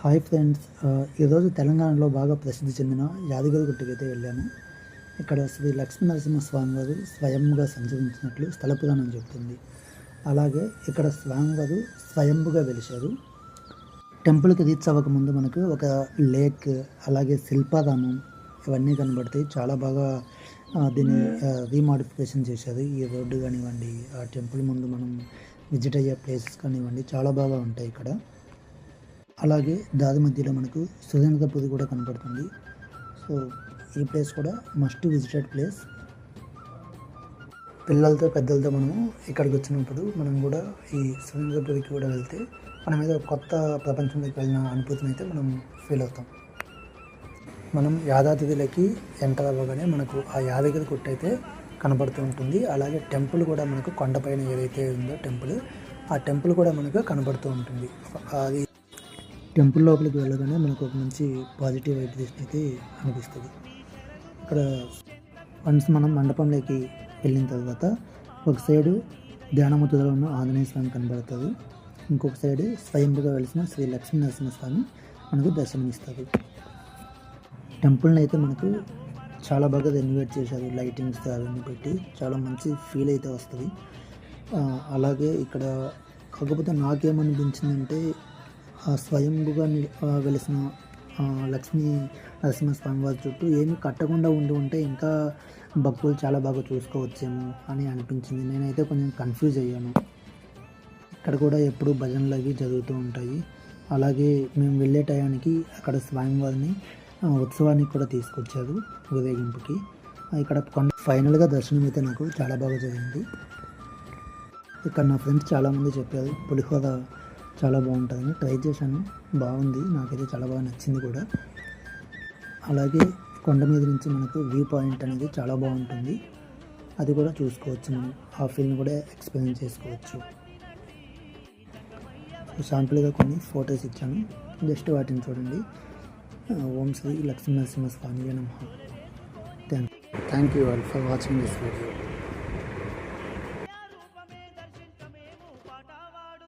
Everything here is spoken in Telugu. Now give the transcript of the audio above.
హాయ్ ఫ్రెండ్స్, ఈరోజు తెలంగాణలో బాగా ప్రసిద్ధి చెందిన యాదగిరిగుట్టకైతే వెళ్ళాను. ఇక్కడ శ్రీ లక్ష్మీ నరసింహస్వామి వారు స్వయంగా సంచరించినట్లు స్థల పురాణం చెబుతుంది. అలాగే ఇక్కడ స్వామివారు స్వయంభుగా వెలిశారు. టెంపుల్కి రీచ్ అవ్వకముందు మనకు ఒక లేక్, అలాగే శిల్పారామం ఇవన్నీ కనబడతాయి. చాలా బాగా దీన్ని రీమాడిఫికేషన్ చేశారు. ఈ రోడ్డు కానివ్వండి, ఆ టెంపుల్ ముందు మనం విజిట్ అయ్యే ప్లేసెస్ కానివ్వండి, చాలా బాగా ఉంటాయి ఇక్కడ. అలాగే దారి మధ్యలో మనకు సురేంద్రపురి కూడా కనపడుతుంది. సో ఈ ప్లేస్ కూడా మస్ట్ విజిటెడ్ ప్లేస్. పిల్లలతో పెద్దలతో మనము ఇక్కడికి వచ్చినప్పుడు మనం కూడా ఈ సురేంద్రపురికి కూడా వెళ్తే మన మీద కొత్త ప్రపంచంలోకి వెళ్ళిన అనుభూతిని అయితే మనం ఫీల్ అవుతాం. మనం యాదాద్రిలోకి ఎంటర్ అవ్వగానే మనకు ఆ యాదగిరి గుట్ట అయితే కనబడుతూ ఉంటుంది. అలాగే టెంపుల్ కూడా మనకు కొండపైన ఏదైతే ఉందో టెంపుల్, ఆ టెంపుల్ కూడా మనకు కనబడుతూ ఉంటుంది. అది టెంపుల్ లోపలికి వెళ్ళగానే మనకు ఒక మంచి పాజిటివ్ వైబ్రేషన్ అయితే అనిపిస్తుంది. ఇక్కడ వన్స్ మనం మండపంలోకి వెళ్ళిన తర్వాత ఒక సైడు ధ్యానముద్రలో ఉన్న ఆంజనేయ స్వామి కనబడుతుంది. ఇంకొక సైడు స్వయంభుగా వెలిసిన శ్రీ లక్ష్మీ నరసింహస్వామి మనకు దర్శనమిస్తారు. టెంపుల్ని అయితే మనకు చాలా బాగా రెనోవేట్ చేశారు. లైటింగ్స్ అవన్నీ పెట్టి చాలా మంచి ఫీల్ అయితే వస్తుంది. అలాగే ఇక్కడ కాకపోతే నాకేమనిపించిందంటే స్వయంభుగా వెలిసిన లక్ష్మీ నరసింహస్వామి వారి చుట్టూ ఏమీ కట్టకుండా ఉంటే ఇంకా భక్తులు చాలా బాగా చూసుకోవచ్చేమో అని అనిపించింది. నేనైతే కొంచెం కన్ఫ్యూజ్ అయ్యాను. ఇక్కడ కూడా ఎప్పుడు భజనలు అవి జరుగుతూ ఉంటాయి. అలాగే మేము వెళ్ళే టయానికి అక్కడ స్వామివారిని ఉత్సవానికి కూడా తీసుకొచ్చారు ఊరేగింపుకి. ఇక్కడ ఫైనల్గా దర్శనం అయితే నాకు చాలా బాగా జరిగింది. ఇక్కడ నా ఫ్రెండ్స్ చాలామంది చెప్పారు పులిహోర చాలా బాగుంటుందని. ట్రై చేశాను, బాగుంది, నాకైతే చాలా బాగా నచ్చింది కూడా. అలాగే కొండ మీద నుంచి మనకు వ్యూ పాయింట్ అనేది చాలా బాగుంటుంది. అది కూడా చూసుకోవచ్చు, మనం ఆ ఫీల్ని కూడా ఎక్స్పీరియన్స్ చేసుకోవచ్చు. శాంపుల్గా కొన్ని ఫొటోస్ ఇచ్చాను, జస్ట్ వాటిని చూడండి. ఓం శ్రీ లక్ష్మీ నరసింహస్వామి నమః. Thank you all for watching this video.